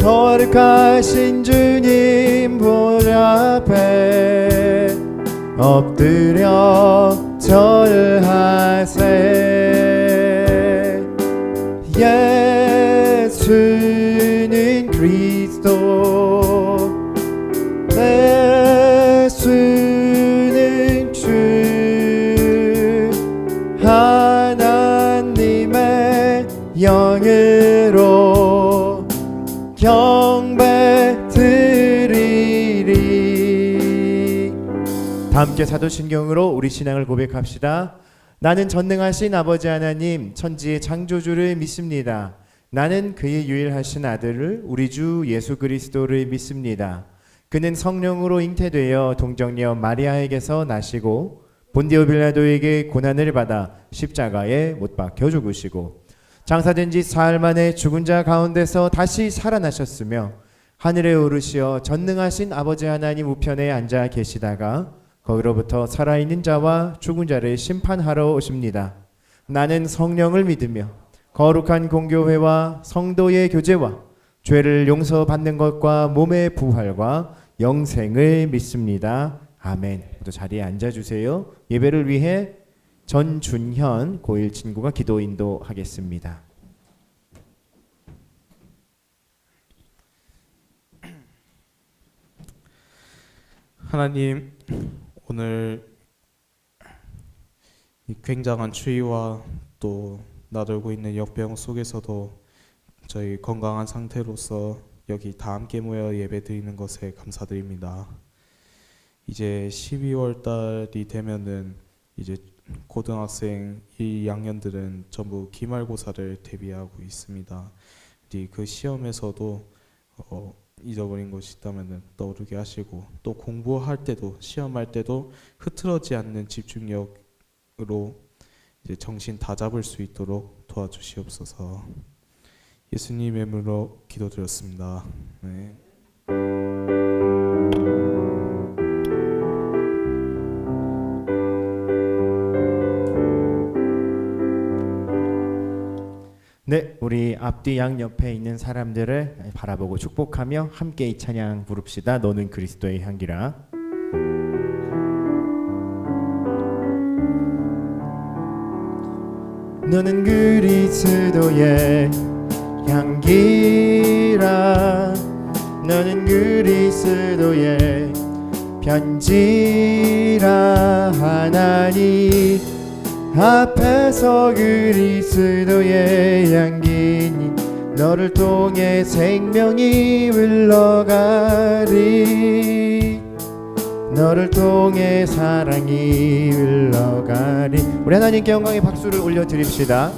거룩하신 주님 보좌 앞에 엎드려 절하세. 예수는 그리스도, 예수는 주, 하나님의 영으로 경배드리리. 다 함께 사도신경으로 우리 신앙을 고백합시다. 나는 전능하신 아버지 하나님 천지의 창조주를 믿습니다. 나는 그의 유일하신 아들을 우리 주 예수 그리스도를 믿습니다. 그는 성령으로 잉태되어 동정녀 마리아에게서 나시고 본디오 빌라도에게 고난을 받아 십자가에 못 박혀 죽으시고 장사된 지 사흘 만에 죽은 자 가운데서 다시 살아나셨으며 하늘에 오르시어 전능하신 아버지 하나님 우편에 앉아 계시다가 거기로부터 살아있는 자와 죽은 자를 심판하러 오십니다. 나는 성령을 믿으며 거룩한 공교회와 성도의 교제와 죄를 용서받는 것과 몸의 부활과 영생을 믿습니다. 아멘. 모두 자리에 앉아주세요. 예배를 위해 전준현 고1 친구가 기도 인도하겠습니다. 하나님, 오늘 이 굉장한 추위와 또 나돌고 있는 역병 속에서도 저희 건강한 상태로서 여기 다 함께 모여 예배드리는 것에 감사드립니다. 이제 12월 달이 되면은 이제 고등학생 1학년들은 전부 기말고사를 대비하고 있습니다. 그 시험에서도 잊어버린 것이 있다면 떠오르게 하시고, 또 공부할 때도 시험할 때도 흐트러지 않는 집중력으로 이제 정신 다 잡을 수 있도록 도와주시옵소서. 예수님의 이름으로 기도드렸습니다. 네. 네, 우리 앞뒤 양옆에 있는 사람들을 바라보고 축복하며 함께 이 찬양 부릅시다. 너는 그리스도의 향기라. 너는 그리스도의 향기라. 너는 그리스도의 편지라. 하나님 앞에서 그리스도의 향기니 너를 통해 생명이 흘러가리. 너를 통해 사랑이 흘러가리. 우리 하나님께 영광의 박수를 올려드립시다.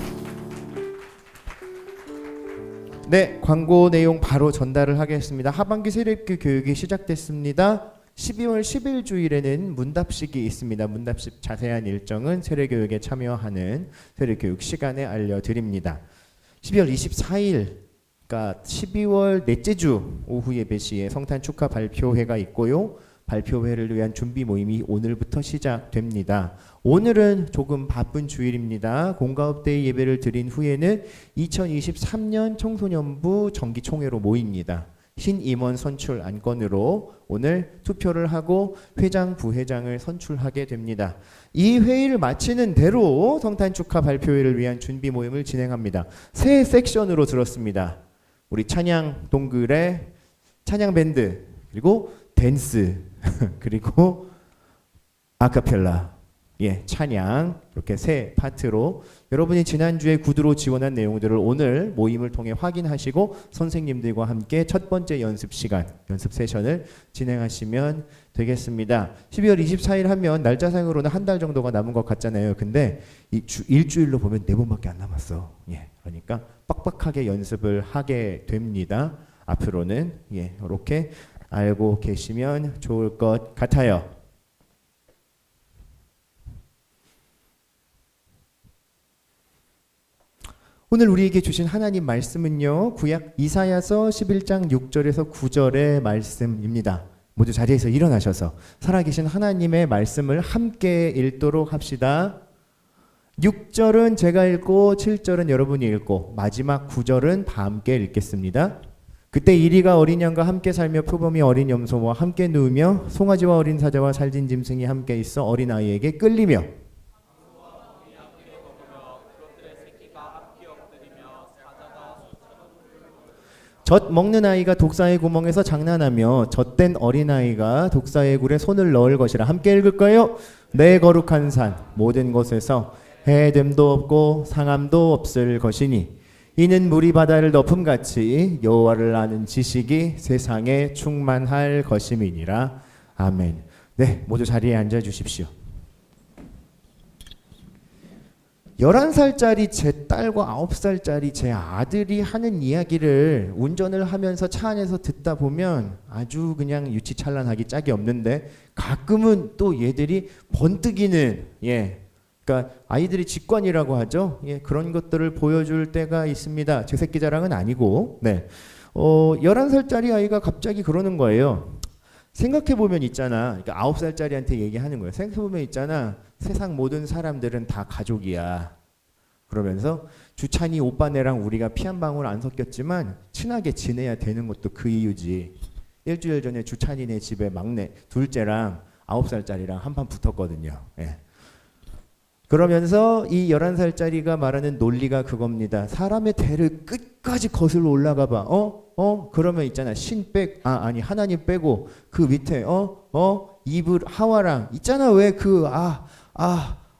네, 광고 내용 바로 전달을 하겠습니다. 하반기 세례교 교육이 시작됐습니다. 12월 10일 주일에는 문답식이 있습니다. 문답식 자세한 일정은 세례교육에 참여하는 세례교육 시간에 알려드립니다. 12월 24일, 그러니까 12월 넷째 주 오후 예배 시에 성탄 축하 발표회가 있고요. 발표회를 위한 준비 모임이 오늘부터 시작됩니다. 오늘은 조금 바쁜 주일입니다. 공가업대회 예배를 드린 후에는 2023년 청소년부 정기총회로 모입니다. 신임원 선출 안건으로 오늘 투표를 하고 회장, 부회장을 선출하게 됩니다. 이 회의를 마치는 대로 성탄 축하 발표회를 위한 준비 모임을 진행합니다. 세 섹션으로 들었습니다. 우리 찬양 동글의 찬양 밴드, 그리고 댄스, 그리고 아카펠라, 찬양, 이렇게 세 파트로 여러분이 지난주에 구두로 지원한 내용들을 오늘 모임을 통해 확인하시고 선생님들과 함께 첫 번째 연습 시간, 연습 세션을 진행하시면 되겠습니다. 12월 24일 하면 날짜상으로는 한 달 정도가 남은 것 같잖아요. 근데 일주일로 보면 4번밖에 안 남았어. 그러니까 빡빡하게 연습을 하게 됩니다. 앞으로는 이렇게 알고 계시면 좋을 것 같아요. 오늘 우리에게 주신 하나님 말씀은요, 구약 이사야서 11장 6절에서 9절의 말씀입니다. 모두 자리에서 일어나셔서 살아계신 하나님의 말씀을 함께 읽도록 합시다. 6절은 제가 읽고 7절은 여러분이 읽고 마지막 9절은 다 함께 읽겠습니다. 그때 이리가 어린 양과 함께 살며 표범이 어린 염소와 함께 누우며 송아지와 어린 사자와 살진 짐승이 함께 있어 어린 아이에게 끌리며 젖 먹는 아이가 독사의 구멍에서 장난하며 젖된 어린아이가 독사의 굴에 손을 넣을 것이라. 함께 읽을까요? 내 거룩한 산 모든 곳에서 해됨도 없고 상함도 없을 것이니 이는 물이 바다를 덮음같이 여호와를 아는 지식이 세상에 충만할 것임이니라. 아멘. 네, 모두 자리에 앉아 주십시오. 11살짜리 제 딸과 9살짜리 제 아들이 하는 이야기를 운전을 하면서 차 안에서 듣다 보면 아주 그냥 유치찬란하기 짝이 없는데, 가끔은 또 얘들이 번뜩이는, 그러니까 아이들이 직관이라고 하죠. 그런 것들을 보여줄 때가 있습니다. 제 새끼 자랑은 아니고, 11살짜리 아이가 갑자기 그러는 거예요. 생각해보면 있잖아. 그러니까 9살짜리한테 얘기하는 거예요. 생각해보면 있잖아. 세상 모든 사람들은 다 가족이야. 그러면서 주찬이 오빠네랑 우리가 피 한 방울 안 섞였지만 친하게 지내야 되는 것도 그 이유지. 일주일 전에 주찬이네 집에 막내 둘째랑 9살짜리랑 한판 붙었거든요. 그러면서 이 11살짜리가 말하는 논리가 그겁니다. 사람의 대를 끝까지 거슬러 올라가 봐. 그러면 있잖아. 하나님 빼고 그 밑에 이브 하와랑 있잖아. 왜 그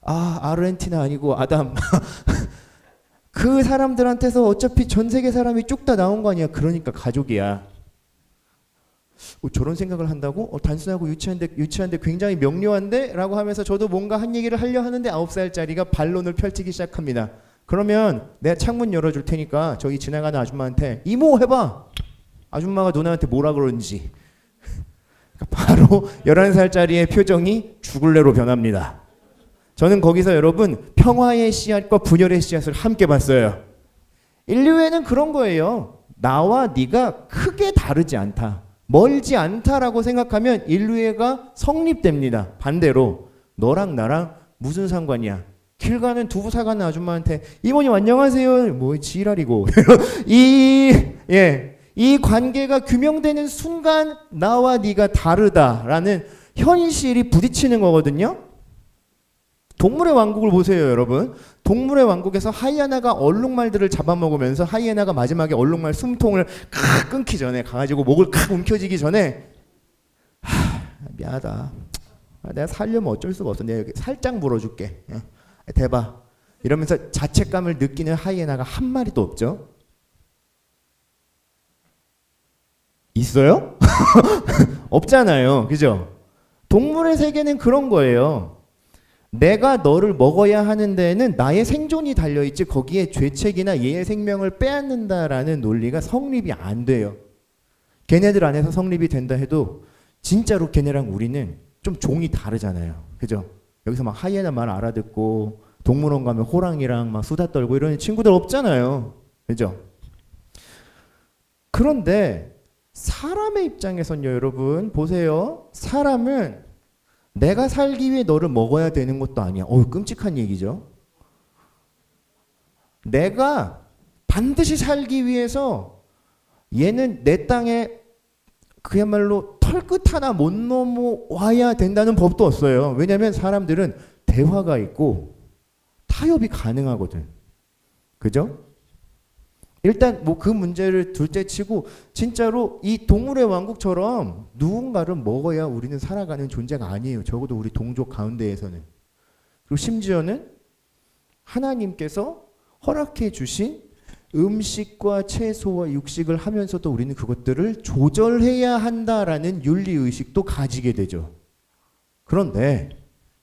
아르헨티나 아니고 아담 그 사람들한테서 어차피 전 세계 사람이 쭉 다 나온 거 아니야. 그러니까 가족이야. 저런 생각을 한다고? 단순하고 유치한데 굉장히 명료한데? 라고 하면서 저도 뭔가 한 얘기를 하려 하는데 9살짜리가 반론을 펼치기 시작합니다. 그러면 내가 창문 열어줄 테니까 저기 지나가는 아줌마한테 이모 해봐. 아줌마가 누나한테 뭐라 그러는지. 바로 11살짜리의 표정이 죽을래로 변합니다. 저는 거기서 여러분 평화의 씨앗과 분열의 씨앗을 함께 봤어요. 인류에는 그런 거예요. 나와 네가 크게 다르지 않다. 멀지 않다라고 생각하면 인류애가 성립됩니다. 반대로 너랑 나랑 무슨 상관이야. 길 가는 두부 사가는 아줌마한테 이모님 안녕하세요. 뭐 지랄이고. 이 관계가 규명되는 순간 나와 네가 다르다라는 현실이 부딪히는 거거든요. 동물의 왕국을 보세요, 여러분. 동물의 왕국에서 하이에나가 얼룩말들을 잡아먹으면서 하이에나가 마지막에 얼룩말 숨통을 끊기 전에 가가지고 목을 움켜쥐기 전에 미안하다. 내가 살려면 어쩔 수가 없어. 내가 여기 살짝 물어줄게. 대박. 이러면서 자책감을 느끼는 하이에나가 한 마리도 없죠. 있어요? 없잖아요. 그죠? 동물의 세계는 그런 거예요. 내가 너를 먹어야 하는 데에는 나의 생존이 달려있지 거기에 죄책이나 얘의 생명을 빼앗는다라는 논리가 성립이 안 돼요. 걔네들 안에서 성립이 된다 해도 진짜로 걔네랑 우리는 좀 종이 다르잖아요. 그죠? 여기서 막 하이에나 말 알아듣고 동물원 가면 호랑이랑 막 수다 떨고 이런 친구들 없잖아요. 그죠? 그런데 사람의 입장에선요, 여러분 보세요. 사람은 내가 살기 위해 너를 먹어야 되는 것도 아니야. 끔찍한 얘기죠. 내가 반드시 살기 위해서 얘는 내 땅에 그야말로 털끝 하나 못 넘어와야 된다는 법도 없어요. 왜냐하면 사람들은 대화가 있고 타협이 가능하거든. 그죠? 일단 뭐 그 문제를 둘째치고 진짜로 이 동물의 왕국처럼 누군가를 먹어야 우리는 살아가는 존재가 아니에요. 적어도 우리 동족 가운데에서는. 그리고 심지어는 하나님께서 허락해 주신 음식과 채소와 육식을 하면서도 우리는 그것들을 조절해야 한다라는 윤리의식도 가지게 되죠. 그런데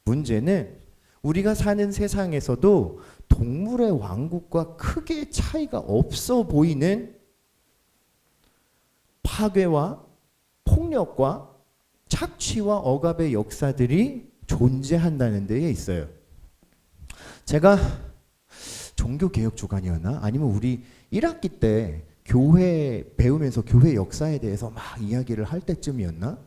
문제는 우리가 사는 세상에서도 동물의 왕국과 크게 차이가 없어 보이는 파괴와 폭력과 착취와 억압의 역사들이 존재한다는 데에 있어요. 제가 종교개혁 주간이었나? 아니면 우리 1학기 때 교회 배우면서 교회 역사에 대해서 막 이야기를 할 때쯤이었나?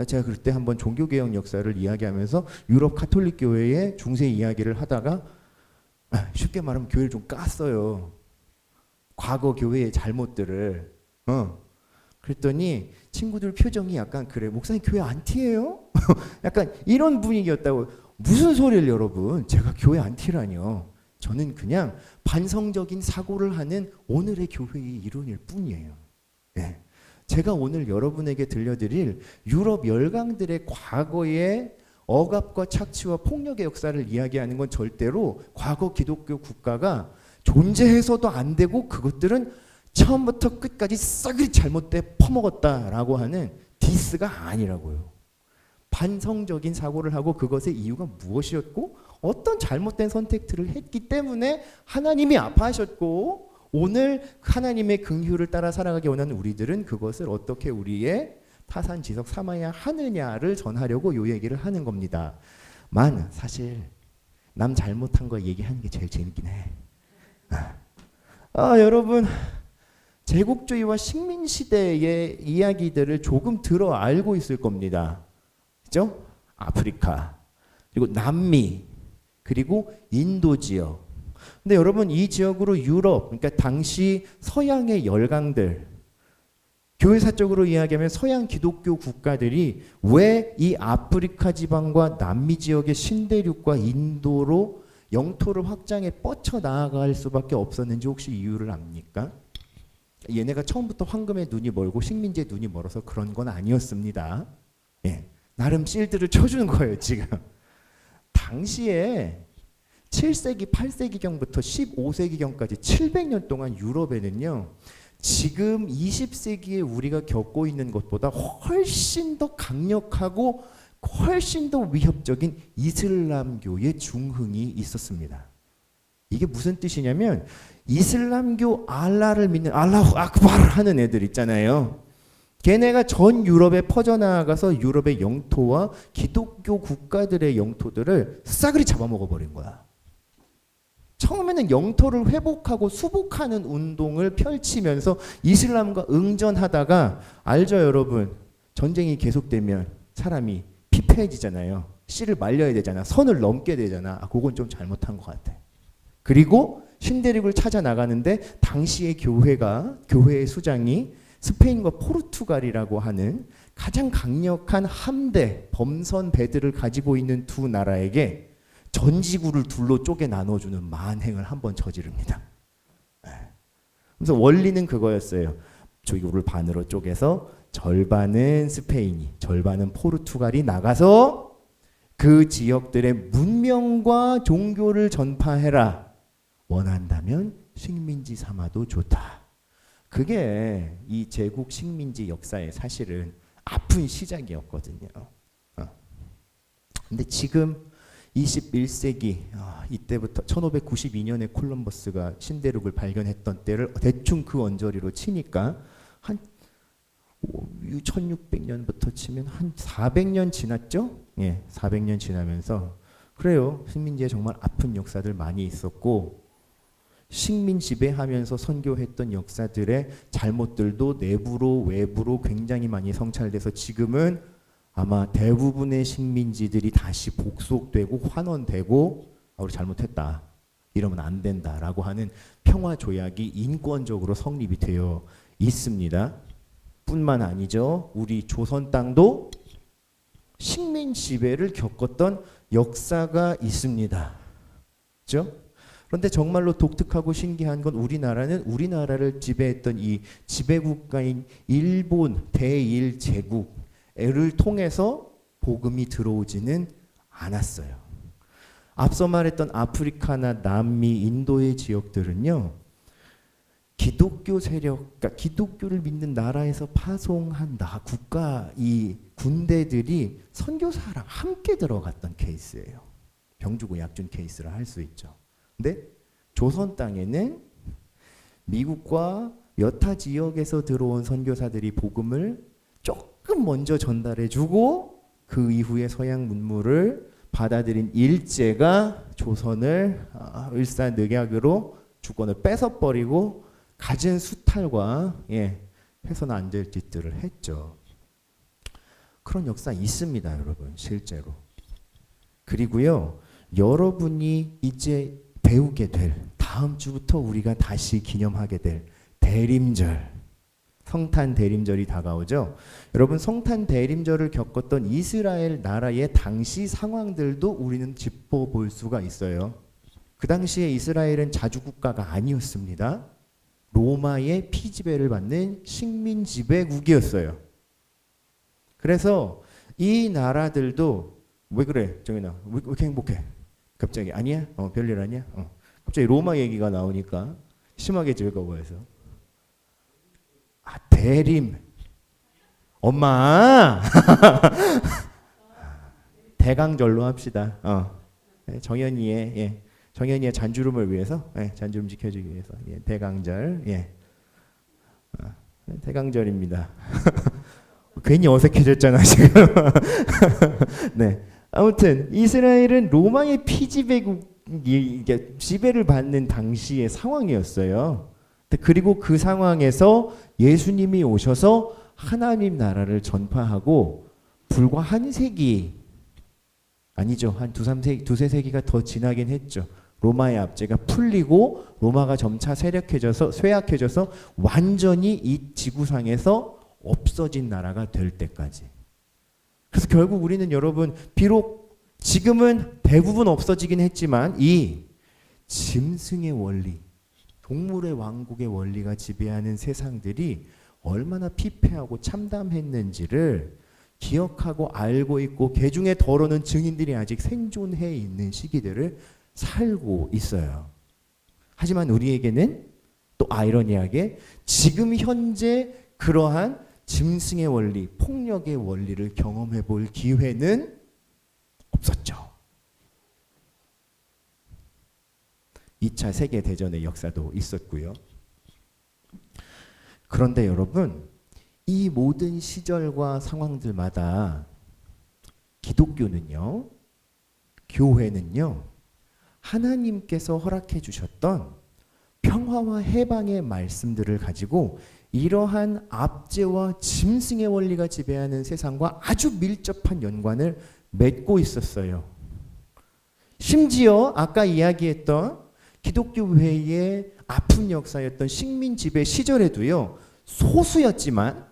제가 그때 한번 종교개혁 역사를 이야기하면서 유럽 가톨릭 교회의 중세 이야기를 하다가 쉽게 말하면 교회를 좀 깠어요. 과거 교회의 잘못들을. 그랬더니 친구들 표정이 약간 그래 목사님 교회 안티예요? 약간 이런 분위기였다고. 무슨 소리를 여러분, 제가 교회 안티라뇨. 저는 그냥 반성적인 사고를 하는 오늘의 교회의 일원일 뿐이에요. 네. 제가 오늘 여러분에게 들려드릴 유럽 열강들의 과거의 억압과 착취와 폭력의 역사를 이야기하는 건 절대로 과거 기독교 국가가 존재해서도 안 되고 그것들은 처음부터 끝까지 썩이 잘못돼 퍼먹었다라고 하는 디스가 아니라고요. 반성적인 사고를 하고 그것의 이유가 무엇이었고 어떤 잘못된 선택들을 했기 때문에 하나님이 아파하셨고 오늘 하나님의 긍휼을 따라 살아가기 원하는 우리들은 그것을 어떻게 우리의 타산지석 삼아야 하느냐를 전하려고 요 얘기를 하는 겁니다. 만 사실 남 잘못한 거 얘기하는 게 제일 재밌긴 해. 여러분 제국주의와 식민시대의 이야기들을 조금 들어 알고 있을 겁니다. 그죠? 아프리카, 그리고 남미, 그리고 인도 지역. 근데 여러분 이 지역으로 유럽, 그러니까 당시 서양의 열강들, 교회사적으로 이야기하면 서양 기독교 국가들이 왜 이 아프리카 지방과 남미 지역의 신대륙과 인도로 영토를 확장해 뻗쳐 나아갈 수밖에 없었는지 혹시 이유를 압니까? 얘네가 처음부터 황금의 눈이 멀고 식민지의 눈이 멀어서 그런 건 아니었습니다. 예, 나름 실드를 쳐주는 거예요 지금. 당시에 7세기, 8세기경부터 15세기경까지 700년 동안 유럽에는요, 지금 20세기에 우리가 겪고 있는 것보다 훨씬 더 강력하고 훨씬 더 위협적인 이슬람교의 중흥이 있었습니다. 이게 무슨 뜻이냐면 이슬람교 알라를 믿는 알라후 악발 하는 애들 있잖아요. 걔네가 전 유럽에 퍼져나가서 유럽의 영토와 기독교 국가들의 영토들을 싸그리 잡아먹어버린 거야. 처음에는 영토를 회복하고 수복하는 운동을 펼치면서 이슬람과 응전하다가 알죠 여러분? 전쟁이 계속되면 사람이 피폐해지잖아요. 씨를 말려야 되잖아. 선을 넘게 되잖아. 그건 좀 잘못한 것 같아. 그리고 신대륙을 찾아 나가는데 당시의 교회의 수장이 스페인과 포르투갈이라고 하는 가장 강력한 함대, 범선 배들을 가지고 있는 두 나라에게 전지구를 둘로 쪼개 나눠주는 만행을 한번 저지릅니다. 그래서 원리는 그거였어요. 지구를 반으로 쪼개서 절반은 스페인이, 절반은 포르투갈이 나가서 그 지역들의 문명과 종교를 전파해라. 원한다면 식민지 삼아도 좋다. 그게 이 제국 식민지 역사의 사실은 아픈 시작이었거든요. 근데 지금 21세기 이때부터 1592년에 콜럼버스가 신대륙을 발견했던 때를 대충 그 언저리로 치니까 한 1600년부터 치면 한 400년 지났죠? 예, 400년 지나면서 그래요. 식민지에 정말 아픈 역사들 많이 있었고 식민 지배하면서 선교했던 역사들의 잘못들도 내부로 외부로 굉장히 많이 성찰돼서 지금은 아마 대부분의 식민지들이 다시 복속되고 환원되고 우리 잘못했다. 이러면 안 된다라고 하는 평화조약이 인권적으로 성립이 되어 있습니다. 뿐만 아니죠. 우리 조선 땅도 식민 지배를 겪었던 역사가 있습니다. 그렇죠? 그런데 정말로 독특하고 신기한 건 우리나라는 우리나라를 지배했던 이 지배국가인 일본 대일제국을 통해서 복음이 들어오지는 않았어요. 앞서 말했던 아프리카나 남미, 인도의 지역들은요. 기독교 세력, 그러니까 기독교를 믿는 나라에서 파송한 국가 이 군대들이 선교사랑 함께 들어갔던 케이스예요. 병주고 약준 케이스라 할 수 있죠. 근데 조선 땅에는 미국과 여타 지역에서 들어온 선교사들이 복음을 조금 먼저 전달해주고 그 이후에 서양 문물을 받아들인 일제가 조선을 일사늑약으로 주권을 뺏어버리고 갖은 수탈과 해서는 안 될 짓들을 했죠. 그런 역사 있습니다, 여러분, 실제로. 그리고요, 여러분이 이제 배우게 될 다음 주부터 우리가 다시 기념하게 될 대림절. 성탄 대림절이 다가오죠. 여러분 성탄 대림절을 겪었던 이스라엘 나라의 당시 상황들도 우리는 짚어볼 수가 있어요. 그 당시에 이스라엘은 자주국가가 아니었습니다. 로마의 피지배를 받는 식민 지배국이었어요. 그래서 이 나라들도 왜 그래 정인아 왜 이렇게 행복해? 갑자기 아니야? 별일 아니야? 갑자기 로마 얘기가 나오니까 심하게 즐거워해서 대림 엄마 대강절로 합시다. 정연이의 잔주름을 위해서 잔주름 지켜주기 위해서 대강절 대강절입니다. 괜히 어색해졌잖아 지금. 네. 아무튼 이스라엘은 로마의 피지배국 지배를 받는 당시의 상황이었어요. 그리고 그 상황에서 예수님이 오셔서 하나님 나라를 전파하고 불과 한 세기 아니죠. 한 두세 세기가 더 지나긴 했죠. 로마의 압제가 풀리고 로마가 점차 쇠약해져서 완전히 이 지구상에서 없어진 나라가 될 때까지. 그래서 결국 우리는 여러분 비록 지금은 대부분 없어지긴 했지만 이 짐승의 원리, 동물의 왕국의 원리가 지배하는 세상들이 얼마나 피폐하고 참담했는지를 기억하고 알고 있고 개중에 더러는 증인들이 아직 생존해 있는 시기들을 살고 있어요. 하지만 우리에게는 또 아이러니하게 지금 현재 그러한 짐승의 원리, 폭력의 원리를 경험해 볼 기회는 없었죠. 2차 세계대전의 역사도 있었고요. 그런데 여러분, 이 모든 시절과 상황들마다 기독교는요, 교회는요, 하나님께서 허락해 주셨던 평화와 해방의 말씀들을 가지고 이러한 압제와 짐승의 원리가 지배하는 세상과 아주 밀접한 연관을 맺고 있었어요. 심지어 아까 이야기했던 기독교회의 아픈 역사였던 식민 지배 시절에도요, 소수였지만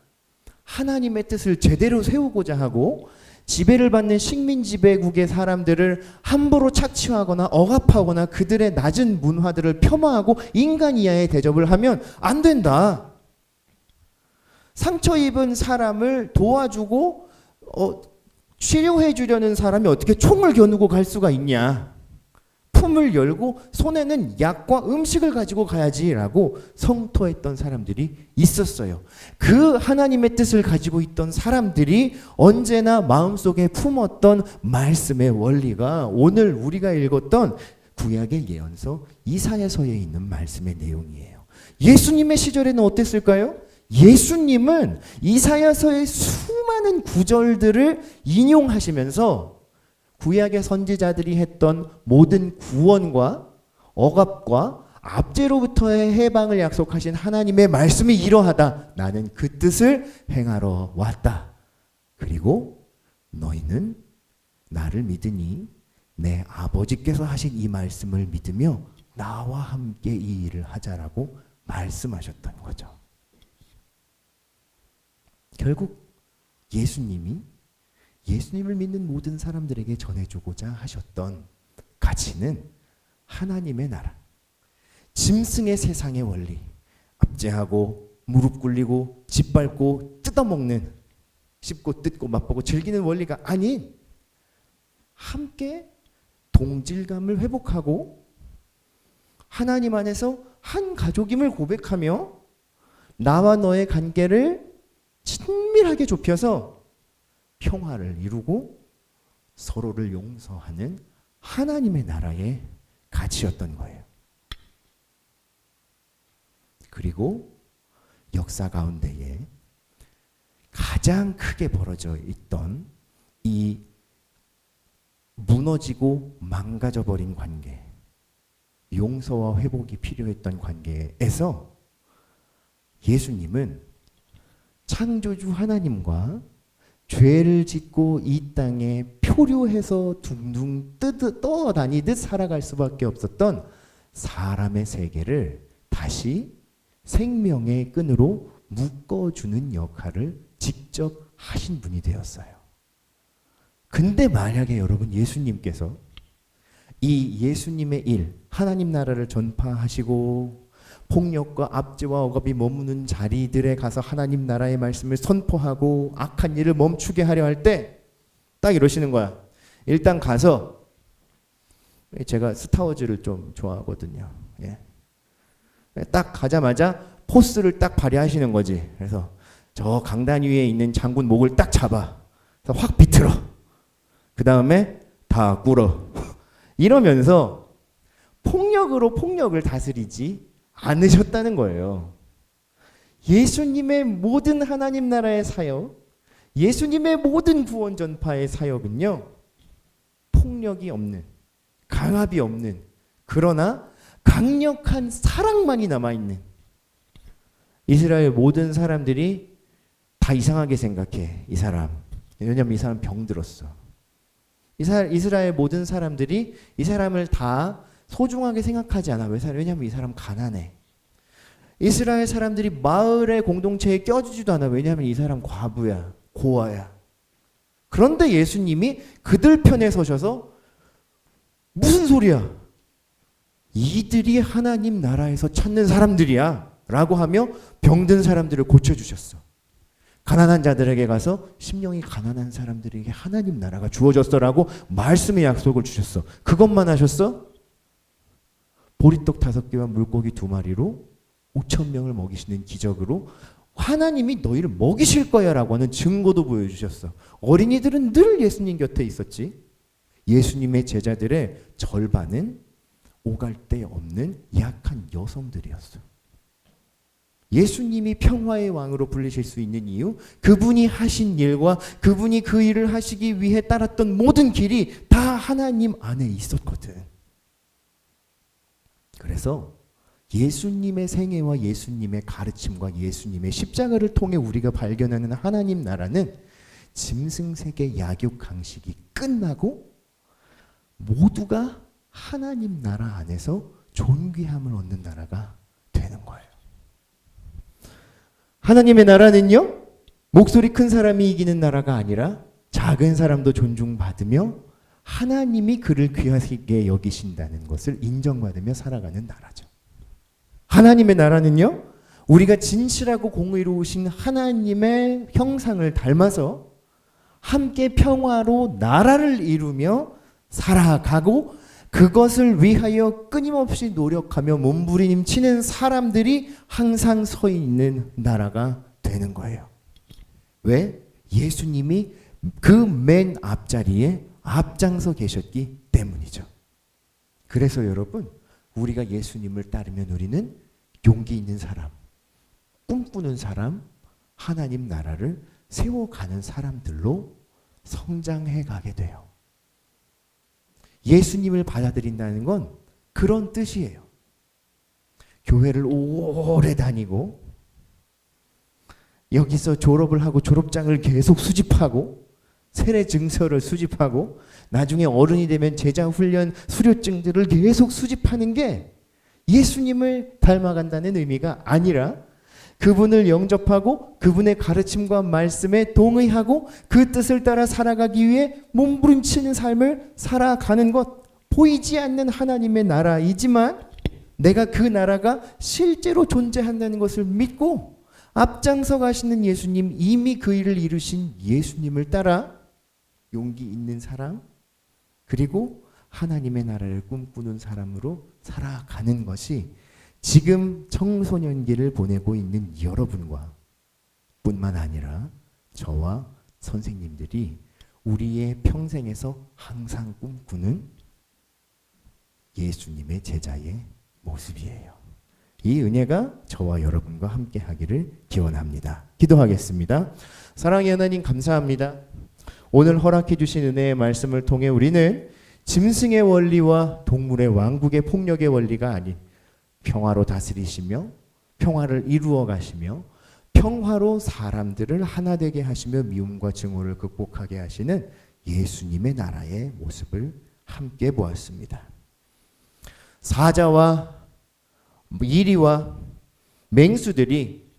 하나님의 뜻을 제대로 세우고자 하고 지배를 받는 식민 지배국의 사람들을 함부로 착취하거나 억압하거나 그들의 낮은 문화들을 폄하하고 인간 이하의 대접을 하면 안 된다. 상처 입은 사람을 도와주고 치료해 주려는 사람이 어떻게 총을 겨누고 갈 수가 있냐. 품을 열고 손에는 약과 음식을 가지고 가야지라고 성토했던 사람들이 있었어요. 그 하나님의 뜻을 가지고 있던 사람들이 언제나 마음속에 품었던 말씀의 원리가 오늘 우리가 읽었던 구약의 예언서 이사야서에 있는 말씀의 내용이에요. 예수님의 시절에는 어땠을까요? 예수님은 이사야서의 수많은 구절들을 인용하시면서 구약의 선지자들이 했던 모든 구원과 억압과 압제로부터의 해방을 약속하신 하나님의 말씀이 이러하다. 나는 그 뜻을 행하러 왔다. 그리고 너희는 나를 믿으니 내 아버지께서 하신 이 말씀을 믿으며 나와 함께 이 일을 하자라고 말씀하셨던 거죠. 결국 예수님을 믿는 모든 사람들에게 전해주고자 하셨던 가치는 하나님의 나라, 짐승의 세상의 원리, 압제하고 무릎 꿇리고 짓밟고 뜯어먹는, 씹고 뜯고 맛보고 즐기는 원리가 아닌 함께 동질감을 회복하고 하나님 안에서 한 가족임을 고백하며 나와 너의 관계를 친밀하게 좁혀서 평화를 이루고 서로를 용서하는 하나님의 나라의 가치였던 거예요. 그리고 역사 가운데에 가장 크게 벌어져 있던 이 무너지고 망가져버린 관계, 용서와 회복이 필요했던 관계에서 예수님은 창조주 하나님과 죄를 짓고 이 땅에 표류해서 둥둥 떠다니듯 살아갈 수밖에 없었던 사람의 세계를 다시 생명의 끈으로 묶어주는 역할을 직접 하신 분이 되었어요. 근데 만약에 여러분 예수님께서 이 예수님의 일, 하나님 나라를 전파하시고 폭력과 압제와 억압이 머무는 자리들에 가서 하나님 나라의 말씀을 선포하고 악한 일을 멈추게 하려 할 때 딱 이러시는 거야. 일단 가서, 제가 스타워즈를 좀 좋아하거든요. 예. 딱 가자마자 포스를 딱 발휘하시는 거지. 그래서 저 강단 위에 있는 장군 목을 딱 잡아. 그래서 확 비틀어. 그 다음에 다 꿇어. 이러면서 폭력으로 폭력을 다스리지 않으셨다는 거예요. 예수님의 모든 하나님 나라의 사역, 예수님의 모든 구원 전파의 사역은요, 폭력이 없는, 강압이 없는, 그러나 강력한 사랑만이 남아있는, 이스라엘 모든 사람들이 다 이상하게 생각해. 이 사람. 왜냐면 이 사람 병들었어. 이스라엘 모든 사람들이 이 사람을 다 소중하게 생각하지 않아. 왜냐면 이 사람 가난해. 이스라엘 사람들이 마을의 공동체에 껴주지도 않아. 왜냐면 이 사람 과부야. 고아야. 그런데 예수님이 그들 편에 서셔서 무슨 소리야? 이들이 하나님 나라에서 찾는 사람들이야. 라고 하며 병든 사람들을 고쳐주셨어. 가난한 자들에게 가서 심령이 가난한 사람들에게 하나님 나라가 주어졌어라고 말씀의 약속을 주셨어. 그것만 하셨어? 보리떡 5개와 물고기 2마리로 5,000명을 먹이시는 기적으로 하나님이 너희를 먹이실 거야 라고 하는 증거도 보여주셨어. 어린이들은 늘 예수님 곁에 있었지. 예수님의 제자들의 절반은 오갈 데 없는 약한 여성들이었어. 예수님이 평화의 왕으로 불리실 수 있는 이유, 그분이 하신 일과 그분이 그 일을 하시기 위해 따랐던 모든 길이 다 하나님 안에 있었거든. 그래서 예수님의 생애와 예수님의 가르침과 예수님의 십자가를 통해 우리가 발견하는 하나님 나라는 짐승세계 약육 강식이 끝나고 모두가 하나님 나라 안에서 존귀함을 얻는 나라가 되는 거예요. 하나님의 나라는요, 목소리 큰 사람이 이기는 나라가 아니라 작은 사람도 존중받으며 하나님이 그를 귀하게 여기신다는 것을 인정받으며 살아가는 나라죠. 하나님의 나라는요, 우리가 진실하고 공의로우신 하나님의 형상을 닮아서 함께 평화로 나라를 이루며 살아가고 그것을 위하여 끊임없이 노력하며 몸부림치는 사람들이 항상 서 있는 나라가 되는 거예요. 왜? 예수님이 그 맨 앞자리에 앞장서 계셨기 때문이죠. 그래서 여러분, 우리가 예수님을 따르면 우리는 용기 있는 사람, 꿈꾸는 사람, 하나님 나라를 세워가는 사람들로 성장해 가게 돼요. 예수님을 받아들인다는 건 그런 뜻이에요. 교회를 오래 다니고 여기서 졸업을 하고 졸업장을 계속 수집하고 세례 증서를 수집하고 나중에 어른이 되면 제자 훈련 수료증들을 계속 수집하는 게 예수님을 닮아간다는 의미가 아니라 그분을 영접하고 그분의 가르침과 말씀에 동의하고 그 뜻을 따라 살아가기 위해 몸부림치는 삶을 살아가는 것, 보이지 않는 하나님의 나라이지만 내가 그 나라가 실제로 존재한다는 것을 믿고 앞장서 가시는 예수님, 이미 그 일을 이루신 예수님을 따라 용기 있는 사람, 그리고 하나님의 나라를 꿈꾸는 사람으로 살아가는 것이 지금 청소년기를 보내고 있는 여러분과 뿐만 아니라 저와 선생님들이 우리의 평생에서 항상 꿈꾸는 예수님의 제자의 모습이에요. 이 은혜가 저와 여러분과 함께 하기를 기원합니다. 기도하겠습니다. 사랑의 하나님 감사합니다. 오늘 허락해 주신 은혜의 말씀을 통해 우리는 짐승의 원리와 동물의 왕국의 폭력의 원리가 아닌 평화로 다스리시며 평화를 이루어 가시며 평화로 사람들을 하나 되게 하시며 미움과 증오를 극복하게 하시는 예수님의 나라의 모습을 함께 보았습니다. 사자와 이리와 맹수들이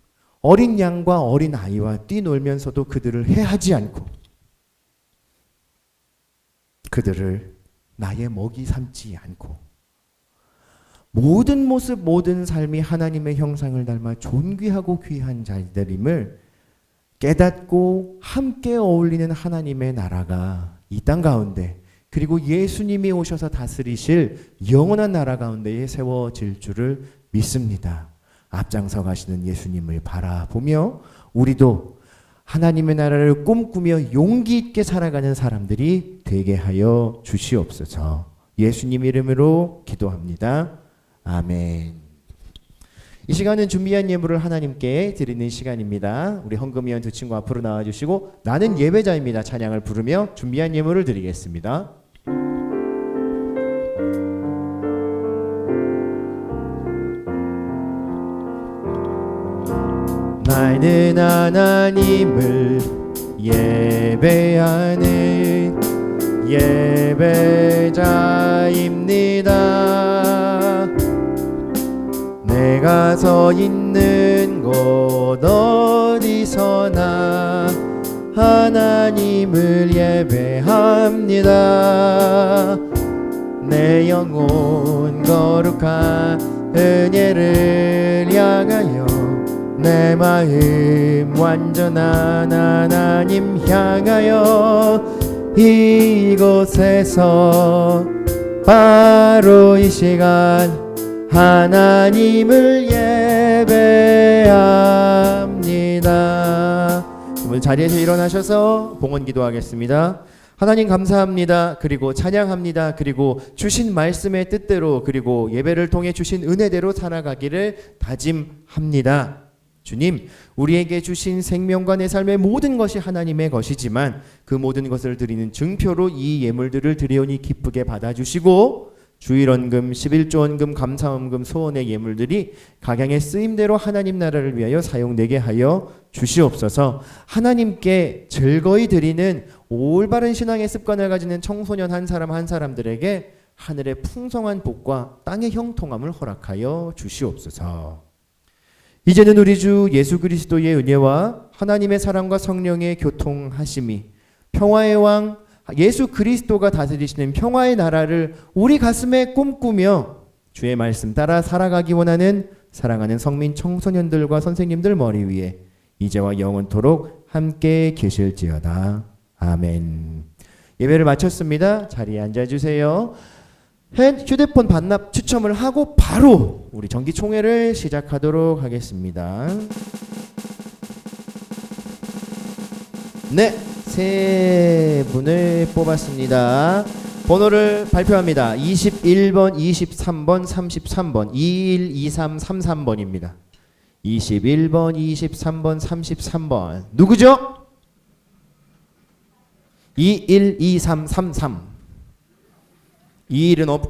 어린 양과 어린 아이와 뛰놀면서도 그들을 해하지 않고 그들을 나의 먹이 삼지 않고 모든 모습 모든 삶이 하나님의 형상을 닮아 존귀하고 귀한 자들임을 깨닫고 함께 어울리는 하나님의 나라가 이 땅 가운데 그리고 예수님이 오셔서 다스리실 영원한 나라 가운데에 세워질 줄을 믿습니다. 앞장서 가시는 예수님을 바라보며 우리도 하나님의 나라를 꿈꾸며 용기 있게 살아가는 사람들이 되게 하여 주시옵소서. 예수님 이름으로 기도합니다. 아멘. 이 시간은 준비한 예물을 하나님께 드리는 시간입니다. 우리 헌금위원 두 친구 앞으로 나와주시고 나는 예배자입니다. 찬양을 부르며 준비한 예물을 드리겠습니다. 나는 하나님을 예배하는 예배자입니다. 내가 서 있는 곳 어디서나 하나님을 예배합니다. 내 영혼 거룩한 은혜를 향하여 내 마음 완전한 하나님 향하여 이곳에서 바로 이 시간 하나님을 예배합니다. 오늘 자리에서 일어나셔서 봉헌 기도하겠습니다. 하나님 감사합니다. 그리고 찬양합니다. 그리고 주신 말씀의 뜻대로 그리고 예배를 통해 주신 은혜대로 살아가기를 다짐합니다. 주님, 우리에게 주신 생명과 내 삶의 모든 것이 하나님의 것이지만 그 모든 것을 드리는 증표로 이 예물들을 드리오니 기쁘게 받아주시고 주일헌금, 11조헌금, 감사헌금, 소원의 예물들이 각양의 쓰임대로 하나님 나라를 위하여 사용되게 하여 주시옵소서. 하나님께 즐거이 드리는 올바른 신앙의 습관을 가지는 청소년 한 사람 한 사람들에게 하늘의 풍성한 복과 땅의 형통함을 허락하여 주시옵소서. 이제는 우리 주 예수 그리스도의 은혜와 하나님의 사랑과 성령의 교통하심이 평화의 왕 예수 그리스도가 다스리시는 평화의 나라를 우리 가슴에 꿈꾸며 주의 말씀 따라 살아가기 원하는 사랑하는 성민 청소년들과 선생님들 머리 위에 이제와 영원토록 함께 계실지어다. 아멘. 예배를 마쳤습니다. 자리에 앉아주세요. 휴대폰 반납 추첨을 하고 바로 우리 정기총회를 시작하도록 하겠습니다. 네, 세 분을 뽑았습니다. 번호를 발표합니다. 21번, 23번, 33번, 21, 23, 33번입니다. 21번, 23번, 33번 누구죠? 21, 23, 33 이 일은 없고요.